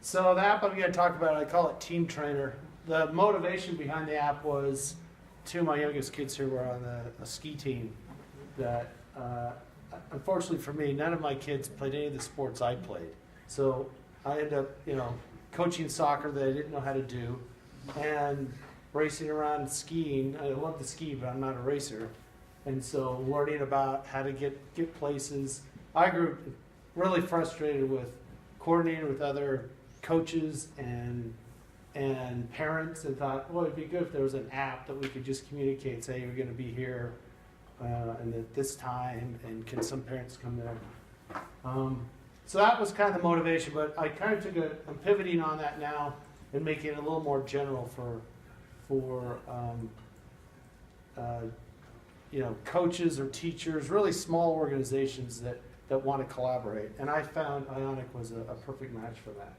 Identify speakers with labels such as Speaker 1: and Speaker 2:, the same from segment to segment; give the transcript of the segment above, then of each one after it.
Speaker 1: So the app I'm going to talk about, I call it Team Trainer. The motivation behind the app was two of my youngest kids who were on a ski team that, unfortunately for me, none of my kids played any of the sports I played. So I ended up, coaching soccer that I didn't know how to do and racing around skiing. I love to ski, but I'm not a racer. And so learning about how to get places. I grew really frustrated with coordinating with other coaches and parents, and thought, well, it'd be good if there was an app that we could just communicate, say we're going to be here and at this time, and can some parents come there. So that was kind of the motivation, but I kind of I'm pivoting on that now and making it a little more general for coaches or teachers, really small organizations that want to collaborate. And I found Ionic was a perfect match for that.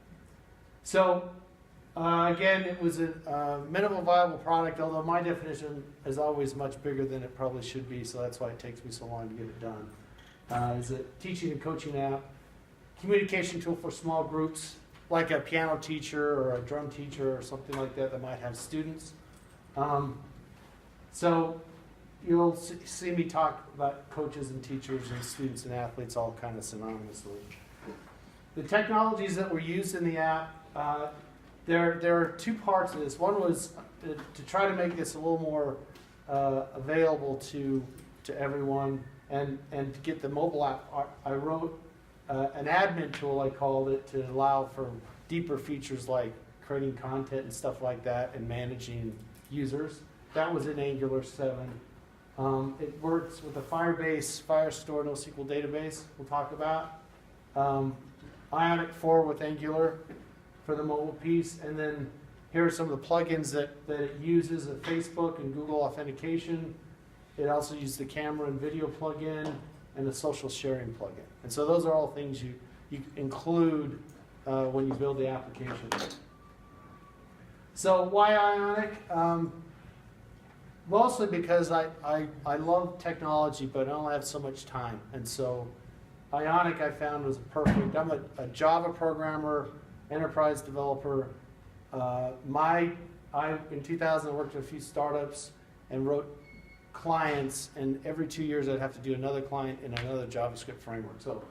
Speaker 1: So again, it was a minimum viable product, although my definition is always much bigger than it probably should be, so that's why it takes me so long to get it done. Is a teaching and coaching app, communication tool for small groups, like a piano teacher or a drum teacher or something like that might have students. So you'll see me talk about coaches and teachers and students and athletes all kind of synonymously. The technologies that were used in the app, there are two parts of this. One was to try to make this a little more available to everyone, and to get the mobile app. I wrote an admin tool, I called it, to allow for deeper features like creating content and stuff like that, and managing users. That was in Angular 7. It works with a Firebase Firestore NoSQL database we'll talk about. Ionic 4 with Angular for the mobile piece. And then here are some of the plugins that it uses: a Facebook and Google authentication. It also uses the camera and video plugin and the social sharing plugin. And so those are all things you include when you build the application. So why Ionic? Mostly because I love technology, but I only have so much time. And so Ionic I found was perfect. I'm a Java programmer, enterprise developer. In 2000 I worked at a few startups and wrote clients, and every 2 years I'd have to do another client in another JavaScript framework. So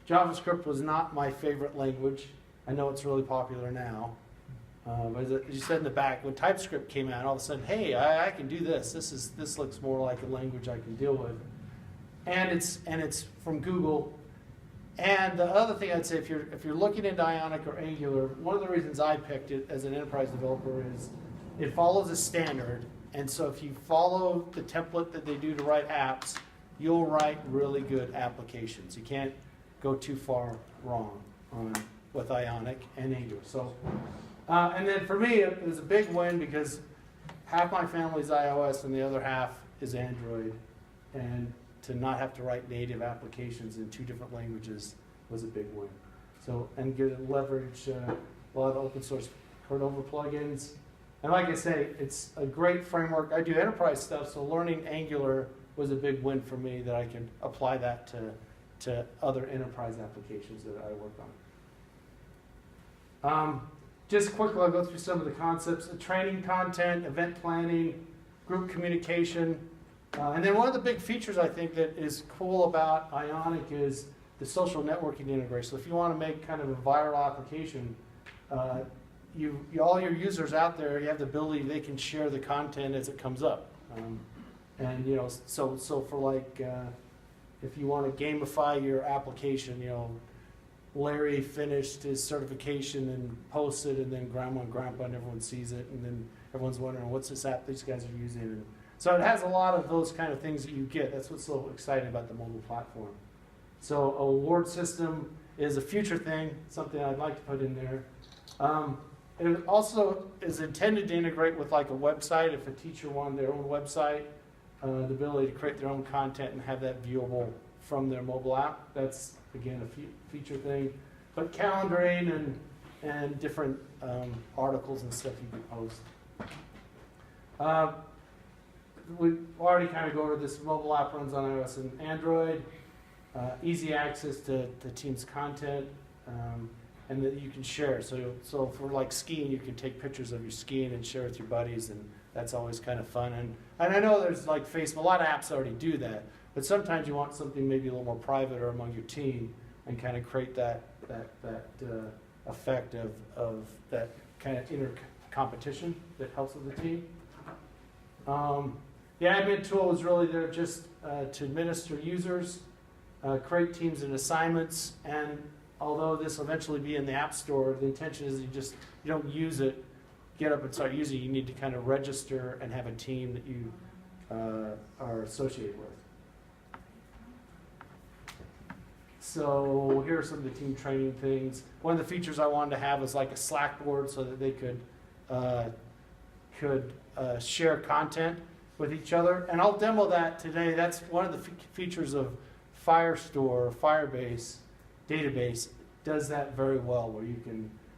Speaker 1: JavaScript was not my favorite language. I know it's really popular now. But as you said in the back, when TypeScript came out, all of a sudden, hey, I can do this. This looks more like a language I can deal with. And it's from Google. And the other thing I'd say, if you're looking into Ionic or Angular, one of the reasons I picked it as an enterprise developer is it follows a standard. And so if you follow the template that they do to write apps, you'll write really good applications. You can't go too far wrong with Ionic and Angular. So, and then for me, it was a big win because half my family's iOS and the other half is Android. And to not have to write native applications in two different languages was a big win. So, and get to leverage a lot of open source Cordova plugins. And like I say, it's a great framework. I do enterprise stuff, so learning Angular was a big win for me, that I can apply that to other enterprise applications that I work on. Just quickly, I'll go through some of the concepts: training content, event planning, group communication. And then one of the big features I think that is cool about Ionic is the social networking integration. So if you want to make kind of a viral application, all your users out there, you have the ability, they can share the content as it comes up. So for like, if you want to gamify your application, Larry finished his certification and posted, and then grandma and grandpa and everyone sees it, and then everyone's wondering, what's this app these guys are using? And so it has a lot of those kind of things that you get. That's what's so exciting about the mobile platform. So a award system is a future thing, something I'd like to put in there. It also is intended to integrate with like a website. If a teacher wanted their own website, the ability to create their own content and have that viewable from their mobile app. That's, again, a feature thing. But calendaring and different articles and stuff you can post. We've already kind of go over this. Mobile app runs on iOS and Android. Easy access to Teams content. and that you can share. So for like skiing, you can take pictures of your skiing and share with your buddies, and that's always kind of fun. And I know there's like Facebook, a lot of apps already do that, but sometimes you want something maybe a little more private or among your team, and kind of create that effect of that kind of inner competition that helps with the team. The admin tool is really there just to administer users, create teams and assignments, and although this will eventually be in the App Store, the intention is you don't use it, get up and start using it. You need to kind of register and have a team that you are associated with. So here are some of the team training things. One of the features I wanted to have was like a Slack board so that they could share content with each other. And I'll demo that today. That's one of the features of Firestore, Firebase database. Does that very well, where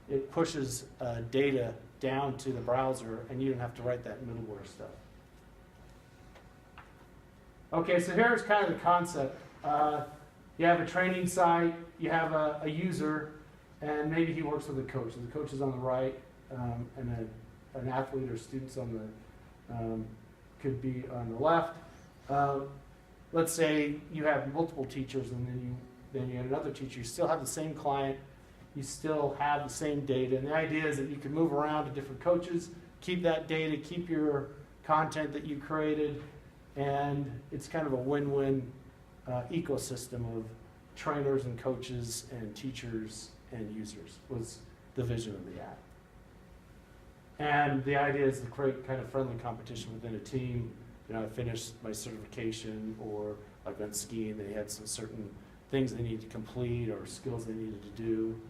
Speaker 1: it pushes data down to the browser, and you don't have to write that middleware stuff. Okay, so here's kind of the concept. You have a training site, you have a user, and maybe he works with a coach. And the coach is on the right, and an athlete or student's on the could be on the left. Let's say you have multiple teachers, and then you have another teacher. You still have the same client. You still have the same data. And the idea is that you can move around to different coaches, keep that data, keep your content that you created, and it's kind of a win-win ecosystem of trainers and coaches and teachers and users was the vision of the app. And the idea is to create kind of friendly competition within a team. You know, I finished my certification, or I've been skiing, they had some certain things they needed to complete or skills they needed to do.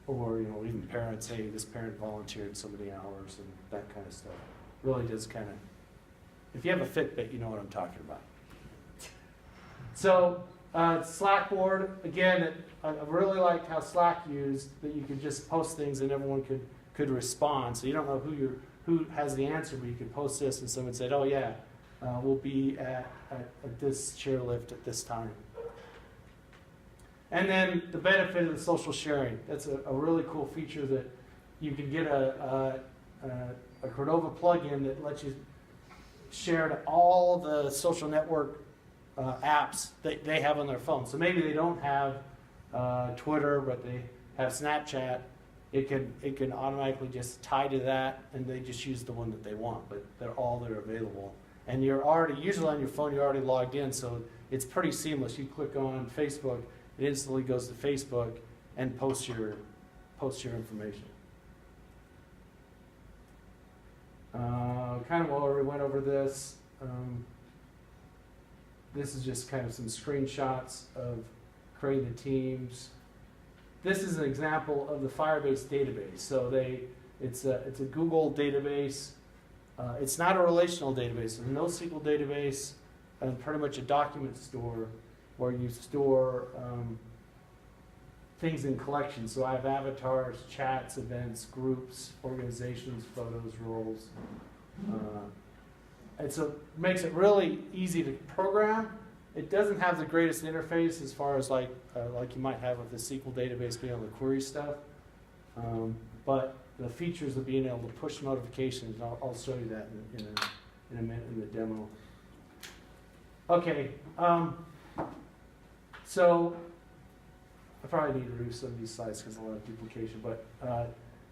Speaker 1: Or, you know, even parents, hey, this parent volunteered so many hours and that kind of stuff. Really does kind of, if you have a Fitbit, you know what I'm talking about. So, Slack board, again, I really liked how Slack used that you could just post things and everyone could respond. So you don't know who has the answer, but you could post this and someone said, oh yeah, we'll be at this chairlift at this time. And then the benefit of the social sharing. That's a really cool feature that you can get a Cordova plugin that lets you share to all the social network apps that they have on their phone. So maybe they don't have Twitter, but they have Snapchat. It can automatically just tie to that, and they just use the one that they want, but they're all that are available. And you're already, usually on your phone, you're already logged in, so it's pretty seamless. You click on Facebook, it instantly goes to Facebook and posts your information. Kind of already went over this. This is just kind of some screenshots of creating the teams. This is an example of the Firebase database. So it's a Google database. It's not a relational database. It's a NoSQL database, and pretty much a document store where you store things in collections. So I have avatars, chats, events, groups, organizations, photos, roles. And so it makes it really easy to program. It doesn't have the greatest interface as far as like you might have with the SQL database being able to query stuff. But the features of being able to push notifications, and I'll show you that in a minute in the demo. Okay, so I probably need to remove some of these slides because a lot of duplication, but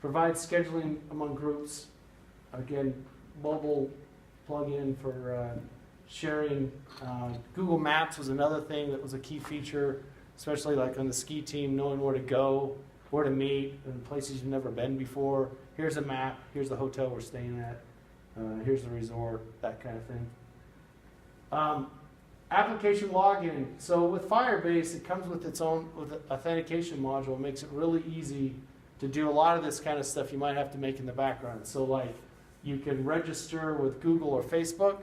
Speaker 1: provide scheduling among groups. Again, mobile plug-in for sharing. Google Maps was another thing that was a key feature, especially like on the ski team, knowing where to go, where to meet, and places you've never been before. Here's a map, here's the hotel we're staying at, here's the resort, that kind of thing. Application login. So with Firebase, it comes with its own authentication module. It makes it really easy to do a lot of this kind of stuff you might have to make in the background. So like you can register with Google or Facebook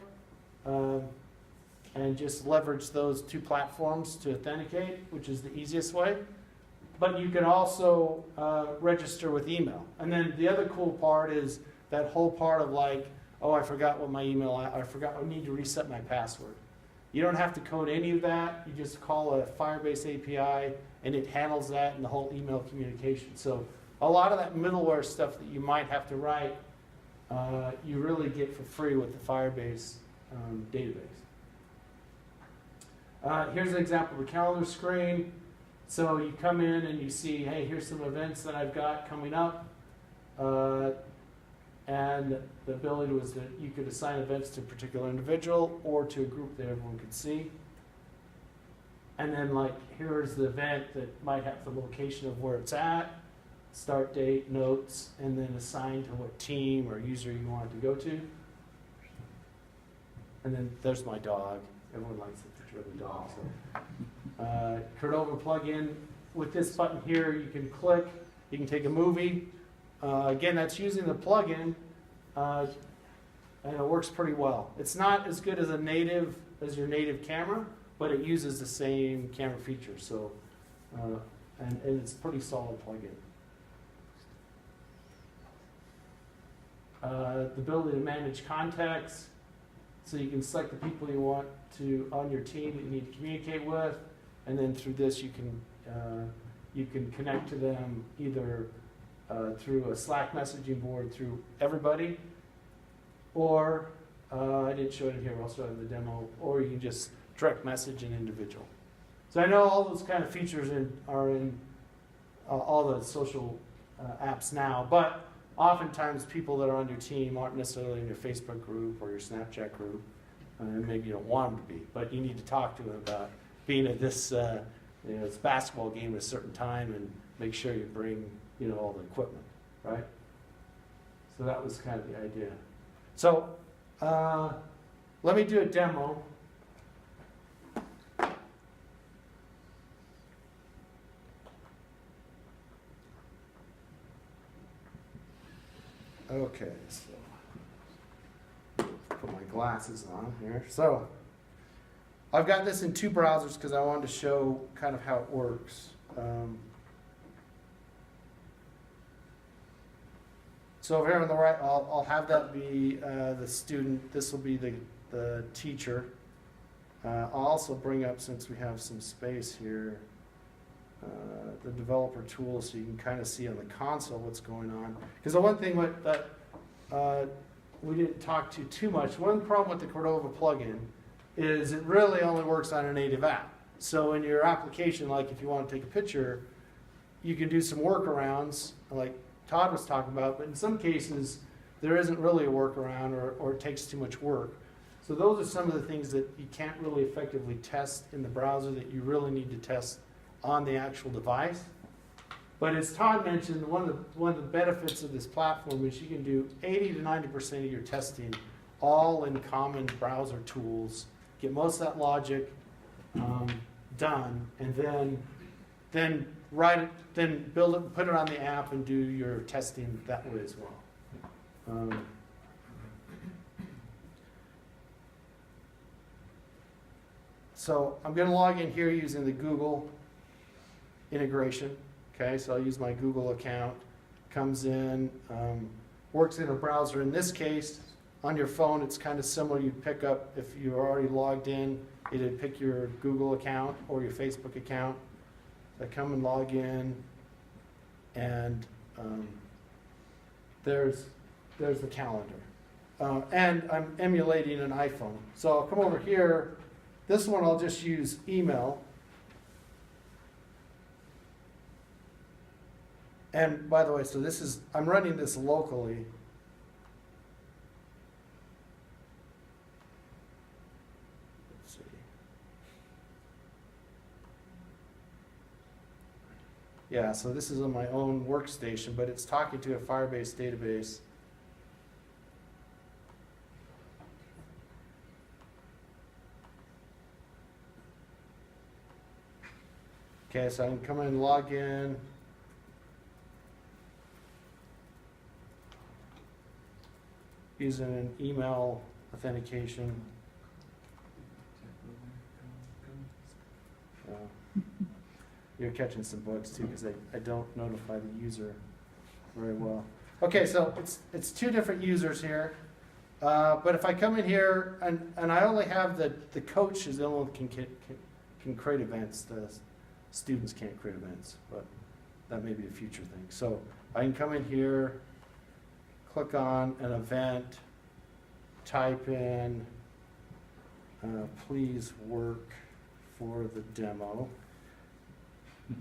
Speaker 1: and just leverage those two platforms to authenticate, which is the easiest way. But you can also register with email. And then the other cool part is that whole part of like, oh, I forgot what my email, I need to reset my password. You don't have to code any of that. You just call a Firebase API, and it handles that and the whole email communication. So a lot of that middleware stuff that you might have to write, you really get for free with the Firebase database. Here's an example of a calendar screen. So you come in and you see, hey, here's some events that I've got coming up. And the ability was that you could assign events to a particular individual or to a group that everyone could see. And then like, here's the event that might have the location of where it's at, start date, notes, and then assign to what team or user you want it to go to. And then there's my dog. Everyone likes the picture of the dog. So, Cordova plugin. With this button here, you can click, you can take a movie. Again, that's using the plugin, and it works pretty well. It's not as good as your native camera, but it uses the same camera features. So, and it's a pretty solid plugin. The ability to manage contacts, so you can select the people you want to on your team that you need to communicate with, and then through this you can connect to them either through a Slack messaging board through everybody, or I didn't show it here, I'll show it in the demo, or you can just direct message an individual. So I know all those kind of features are in all the social apps now, but oftentimes people that are on your team aren't necessarily in your Facebook group or your Snapchat group, and maybe you don't want them to be, but you need to talk to them about being at this this basketball game at a certain time and make sure you bring all the equipment, right? So that was kind of the idea. So let me do a demo. Okay, so put my glasses on here. So I've got this in two browsers because I wanted to show kind of how it works. So over here on the right, I'll have that be the student. This will be the teacher. I'll also bring up, since we have some space here, the developer tool so you can kind of see on the console what's going on. Because the one thing that we didn't talk to too much, one problem with the Cordova plugin is it really only works on a native app. So in your application, like if you want to take a picture, you can do some workarounds like Todd was talking about, but in some cases there isn't really a workaround or it takes too much work. So those are some of the things that you can't really effectively test in the browser that you really need to test on the actual device. But as Todd mentioned, one of the benefits of this platform is you can do 80 to 90% of your testing all in common browser tools, get most of that logic done, and then build it, put it on the app, and do your testing that way as well. So I'm going to log in here using the Google integration. Okay, so I'll use my Google account. Comes in, works in a browser. In this case, on your phone, it's kind of similar. You'd pick up, if you're already logged in, it'd pick your Google account or your Facebook account. I come and log in, and there's the calendar. And I'm emulating an iPhone. So I'll come over here. This one I'll just use email. And by the way, so I'm running this locally. Let's see. Yeah, so this is on my own workstation, but it's talking to a Firebase database. Okay, so I can come in and log in. Using an email authentication. You're catching some bugs too, because I don't notify the user very well. Okay, so it's two different users here. But if I come in here and I only have the coach is the only one can create events. The students can't create events, but that may be a future thing. So I can come in here, click on an event, type in, please work for the demo.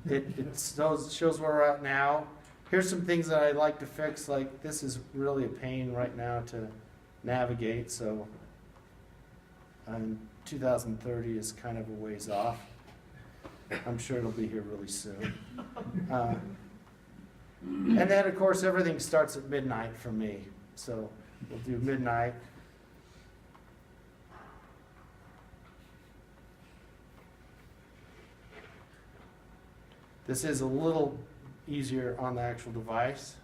Speaker 1: It shows where we're at now. Here's some things that I'd like to fix, like this is really a pain right now to navigate, so 2030 is kind of a ways off. I'm sure it'll be here really soon. And then, of course, everything starts at midnight for me. So we'll do midnight. This is a little easier on the actual device.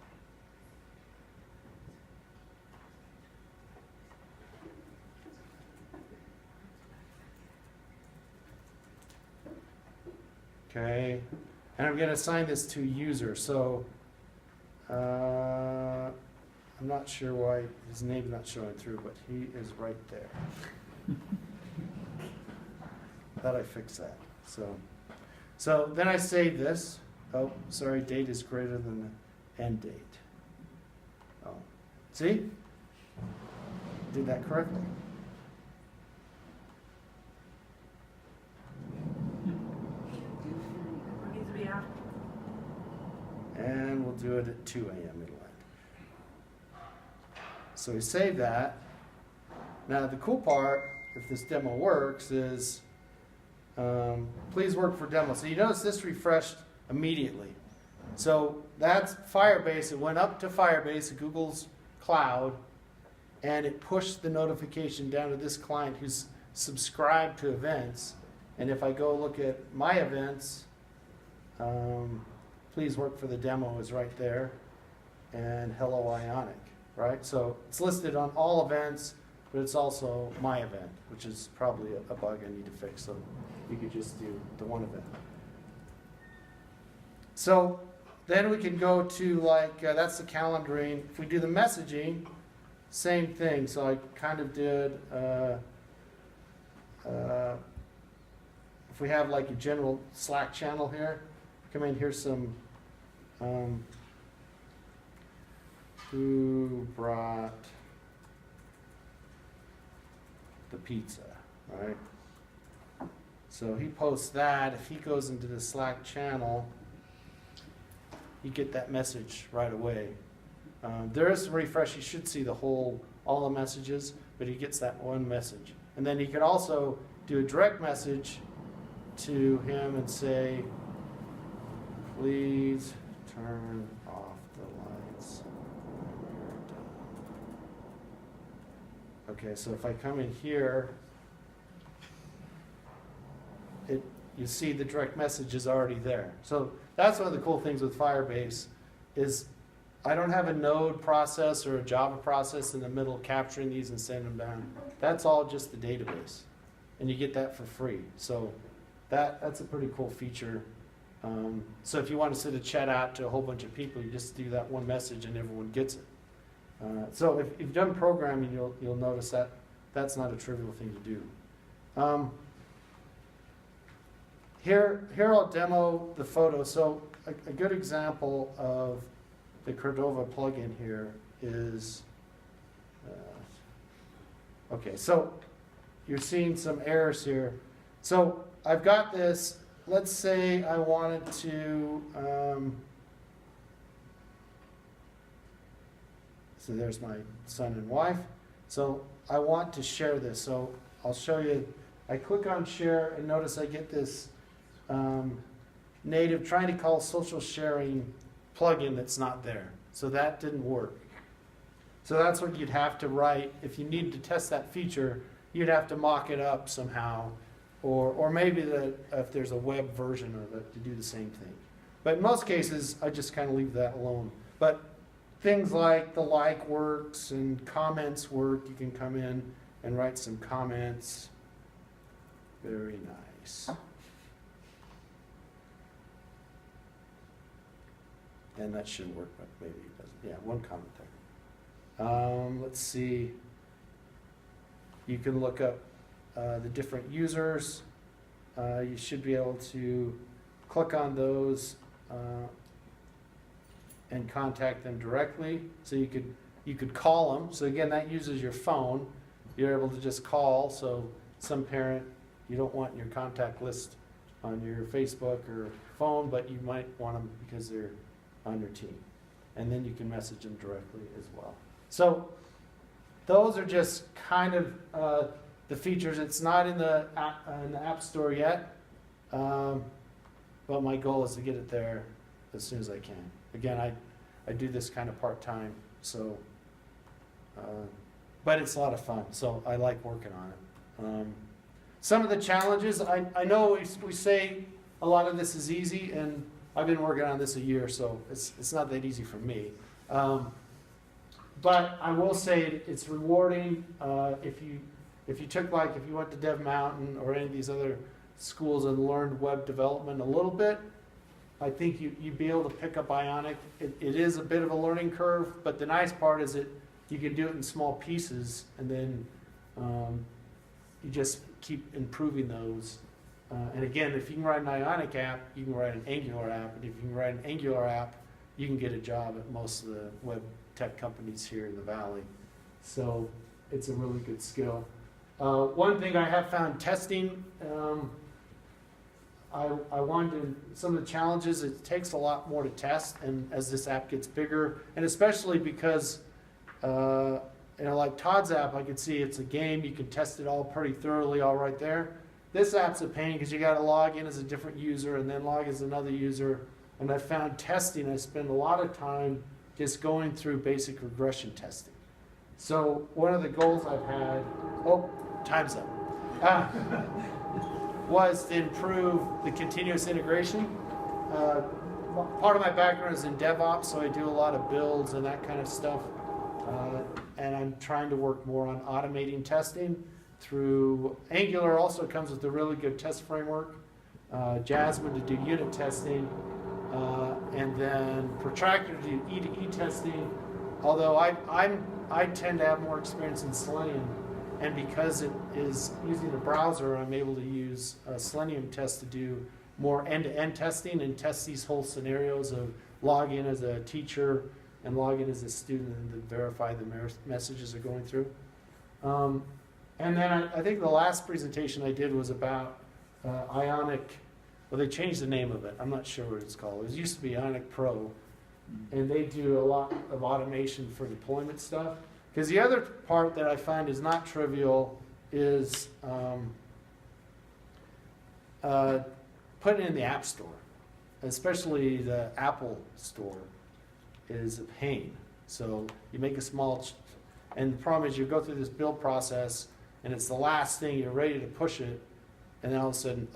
Speaker 1: Okay, and I'm going to assign this to user. So I'm not sure why his name's not showing through, but he is right there. Thought I fixed that. So then I save this. Oh, sorry, date is greater than the end date. Oh, see? Did that correctly. And we'll do it at 2 a.m. It'll end. So we save that. Now the cool part, if this demo works, is please work for demo. So you notice this refreshed immediately. So that's Firebase. It went up to Firebase, Google's cloud, and it pushed the notification down to this client who's subscribed to events. And if I go look at my events, please work for the demo is right there, and hello Ionic, right? So it's listed on all events, but it's also my event, which is probably a bug I need to fix. So you could just do the one event. So then we can go to like, that's the calendaring. If we do the messaging, same thing. So I kind of did, if we have like a general Slack channel here, come in, here's some, who brought the pizza, right? So he posts that. If he goes into the Slack channel, you get that message right away. There is some refresh. You should see all the messages, but he gets that one message. And then he could also do a direct message to him and say, please turn off the lights when you're done. Okay, so if I come in here, you see the direct message is already there. So that's one of the cool things with Firebase is I don't have a node process or a Java process in the middle capturing these and sending them down. That's all just the database. And you get that for free. So that's a pretty cool feature. So if you want to send a chat out to a whole bunch of people, you just do that one message and everyone gets it. So if you've done programming, you'll notice that that's not a trivial thing to do. Here I'll demo the photo. So a good example of the Cordova plugin here is, okay, so you're seeing some errors here. So I've got this, let's say I wanted to, so there's my son and wife. So I want to share this. So I'll show you, I click on share and notice I get this native trying to call social sharing plugin that's not there. So that didn't work. So that's what you'd have to write. If you needed to test that feature, you'd have to mock it up somehow. Or maybe if there's a web version of it to do the same thing. But in most cases, I just kind of leave that alone. But things like the like works and comments work. You can come in and write some comments. Very nice. And that should work, but maybe it doesn't. Yeah, one comment there. Let's see. You can look up the different users. You should be able to click on those and contact them directly. So you could call them. So again, that uses your phone. You're able to just call. So some parent you don't want in your contact list on your Facebook or phone, but you might want them because they're on your team. And then you can message them directly as well. So those are just kind of the features. It's not in the App Store yet, but my goal is to get it there as soon as I can. Again, I do this kind of part-time, so, but it's a lot of fun, so I like working on it. Some of the challenges, I know we say a lot of this is easy, and I've been working on this a year, so it's not that easy for me. But I will say it's rewarding if you took, like, if you went to Dev Mountain or any of these other schools and learned web development a little bit, I think you'd be able to pick up Ionic. It is a bit of a learning curve, but the nice part is that you can do it in small pieces, and then you just keep improving those. And again, if you can write an Ionic app, you can write an Angular app, and if you can write an Angular app, you can get a job at most of the web tech companies here in the Valley. So it's a really good skill. One thing I have found testing, I wanted some of the challenges. It takes a lot more to test, and as this app gets bigger, and especially because like Todd's app, I could see it's a game. You can test it all pretty thoroughly, all right there. This app's a pain because you got to log in as a different user and then log as another user. And I found testing, I spend a lot of time just going through basic regression testing. So one of the goals I've had, time's up, was to improve the continuous integration. Part of my background is in DevOps, so I do a lot of builds and that kind of stuff. And I'm trying to work more on automating testing through Angular. Also comes with a really good test framework, Jasmine to do unit testing, and then Protractor to do E2E testing. Although I tend to have more experience in Selenium, and because it is using a browser, I'm able to use Selenium test to do more end-to-end testing and test these whole scenarios of log in as a teacher and log in as a student and then verify the messages are going through. And then I think the last presentation I did was about Ionic. Well, they changed the name of it. I'm not sure what it's called. It used to be Ionic Pro, and they do a lot of automation for deployment stuff. Because the other part that I find is not trivial is putting it in the App Store, especially the Apple Store is a pain. So you make a small, and the problem is you go through this build process, and it's the last thing, you're ready to push it, and then all of a sudden,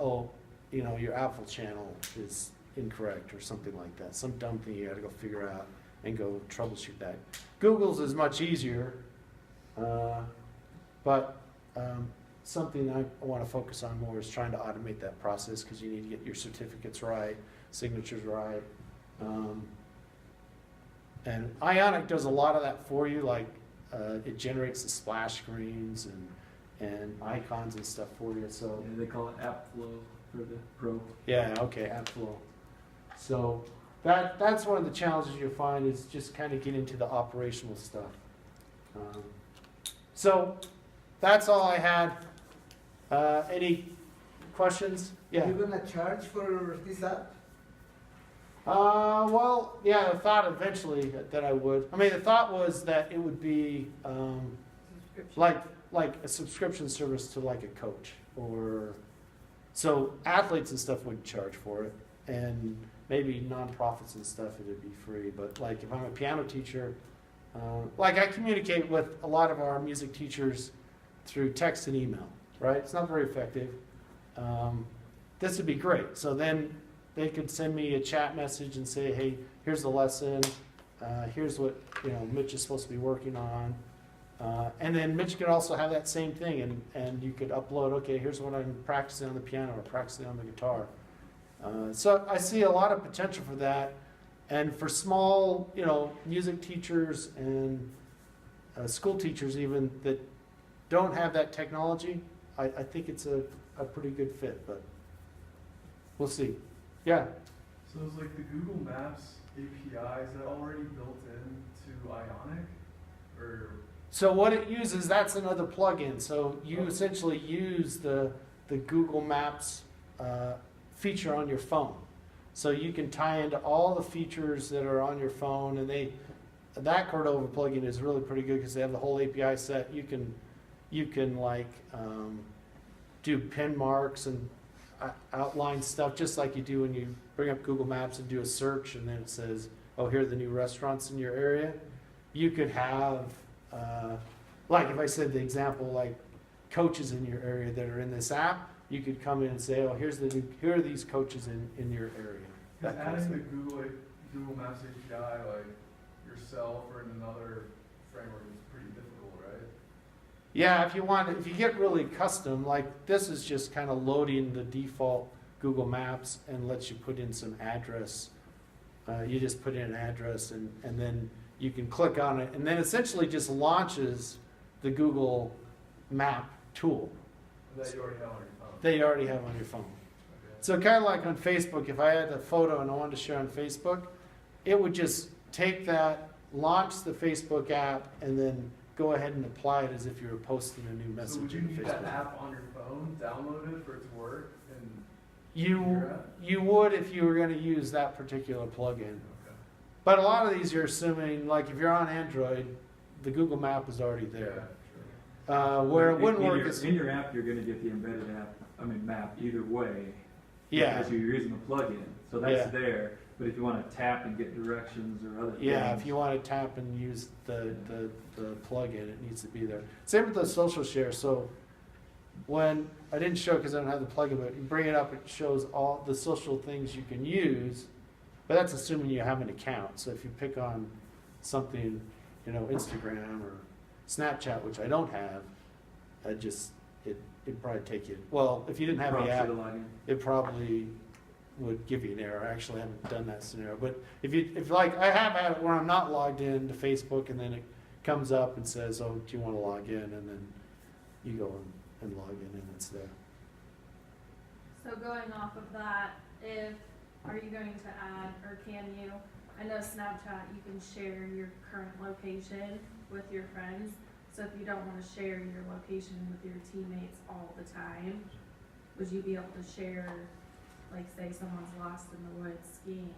Speaker 1: your Apple channel is incorrect or something like that. Some dumb thing you got to go figure out and go troubleshoot that. Google's is much easier, but something I want to focus on more is trying to automate that process, because you need to get your certificates right, signatures right. And Ionic does a lot of that for you, like it generates the splash screens and icons and stuff for you. So
Speaker 2: they call it AppFlow for the Pro.
Speaker 1: Yeah, okay, AppFlow. So that's one of the challenges you'll find, is just kind of get into the operational stuff. So that's all I had. Any questions? Yeah.
Speaker 3: Are you gonna charge for this app?
Speaker 1: Well, yeah, I thought eventually that I would. I mean, the thought was that it would be like a subscription service to like a coach, or so athletes and stuff would charge for it, and maybe nonprofits and stuff it'd be free. But like if I'm a piano teacher, like I communicate with a lot of our music teachers through text and email, right? It's not very effective. This would be great. So then they could send me a chat message and say, hey, here's the lesson. Here's what Mitch is supposed to be working on. And then Mitch could also have that same thing, and you could upload, okay, here's what I'm practicing on the piano or practicing on the guitar. So I see a lot of potential for that. And for small, music teachers and school teachers even that don't have that technology, I think it's a pretty good fit, but we'll see. Yeah.
Speaker 4: So is like the Google Maps API, is that already built into Ionic? Or
Speaker 1: So what it uses, that's another plugin. So you essentially use the Google Maps feature on your phone. So you can tie into all the features that are on your phone, and that Cordova plugin is really pretty good because they have the whole API set. You can like do pin marks and outline stuff just like you do when you bring up Google Maps and do a search, and then it says, oh, here are the new restaurants in your area. You could have, like if I said the example, like coaches in your area that are in this app, you could come in and say, oh, here are these coaches in your area.
Speaker 4: because
Speaker 1: That kind of
Speaker 4: adding the
Speaker 1: stuff.
Speaker 4: Google Maps API like yourself or in another framework is pretty difficult, right?
Speaker 1: Yeah, if you get really custom, like this is just kind of loading the default Google Maps and lets you put in some address. You just put in an address and then you can click on it, and then essentially just launches the Google Map tool
Speaker 4: That you already have on your phone.
Speaker 1: that you already have on your phone.
Speaker 4: Okay.
Speaker 1: So kind of like on Facebook, if I had a photo and I wanted to share on Facebook, it would just take that, launch the Facebook app, and then go ahead and apply it as if you were posting a new
Speaker 4: So
Speaker 1: message
Speaker 4: would you
Speaker 1: in
Speaker 4: need
Speaker 1: Facebook.
Speaker 4: that app on your phone, downloaded for it to work? And
Speaker 1: You would if you were going to use that particular plugin.
Speaker 4: okay.
Speaker 1: But a lot of these you're assuming, like if you're on Android, the Google Map is already
Speaker 4: Yeah,
Speaker 1: there.
Speaker 4: sure.
Speaker 1: Where it
Speaker 2: In-
Speaker 1: wouldn't
Speaker 2: in
Speaker 1: work
Speaker 2: your-
Speaker 1: is,
Speaker 2: In your app, you're gonna get the embedded map either way.
Speaker 1: yeah,
Speaker 2: Because you're using the plugin, so
Speaker 1: Yeah.
Speaker 2: that's there. But if you wanna tap and get directions or other things.
Speaker 1: yeah. If you want to tap and use the plugin, it needs to be there. Same with the social share. So when I didn't show because I don't have the plugin, but you bring it up, it shows all the social things you can use. But that's assuming you have an account. So if you pick on something, Instagram or Snapchat, which I don't have, it'd probably take you. Well, if you didn't have the
Speaker 2: Prompts you
Speaker 1: app,
Speaker 2: to log in.
Speaker 1: it probably would give you an error. I actually haven't done that scenario. But if like I have had it where I'm not logged in to Facebook, and then it comes up and says, "Oh, do you want to log in?" and then you go and log in, and it's there.
Speaker 5: So going off of that, are you going to add, or can you, I know Snapchat, you can share your current location with your friends. So if you don't want to share your location with your teammates all the time, would you be able to share, like say someone's lost in the woods skiing,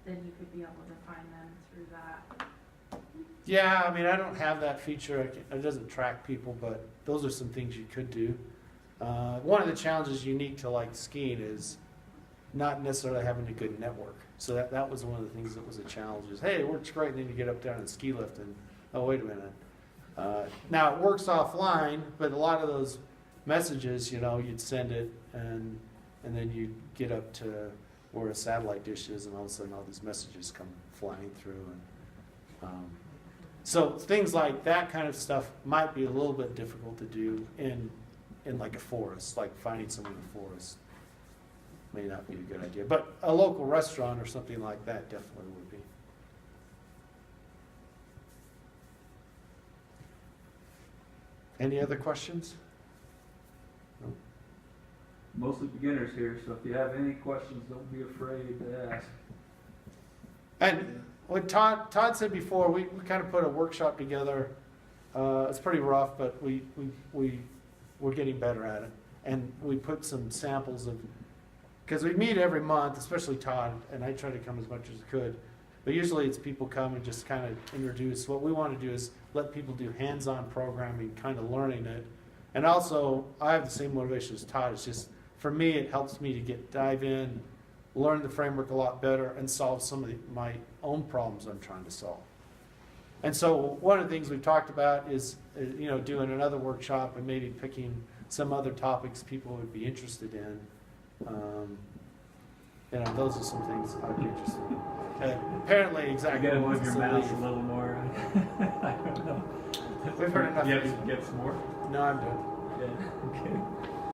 Speaker 5: then you could be able to find them through that?
Speaker 1: Yeah, I mean, I don't have that feature. It doesn't track people, but those are some things you could do. One of the challenges unique to like skiing is not necessarily having a good network. So that was one of the things that was a challenge. Is hey, it works great, and then you get up there on the ski lift, and oh wait a minute. Now it works offline, but a lot of those messages, you'd send it, and then you get up to where a satellite dish is, and all of a sudden all these messages come flying through, and so things like that kind of stuff might be a little bit difficult to do in like a forest, like finding someone in a forest may not be a good idea. But a local restaurant or something like that definitely would be. Any other questions? No?
Speaker 2: Mostly beginners here, so if you have any questions, don't be afraid to ask.
Speaker 1: And what Todd said before, we kind of put a workshop together. It's pretty rough, but we're getting better at it. And we put some samples of, because we meet every month, especially Todd, and I try to come as much as I could. But usually it's people come and just kind of introduce. What we want to do is let people do hands-on programming, kind of learning it. And also, I have the same motivation as Todd. It's just, for me, it helps me to dive in, learn the framework a lot better, and solve some of my own problems I'm trying to solve. And so one of the things we've talked about is, doing another workshop and maybe picking some other topics people would be interested in. Those are some things I'd be interested in. Apparently,
Speaker 2: You
Speaker 1: exactly.
Speaker 2: gotta
Speaker 1: what
Speaker 2: move your
Speaker 1: to
Speaker 2: mouse a
Speaker 1: leave.
Speaker 2: little more. I don't know.
Speaker 1: We've heard enough.
Speaker 2: You have some more?
Speaker 1: No, I'm done.
Speaker 2: Yeah, okay.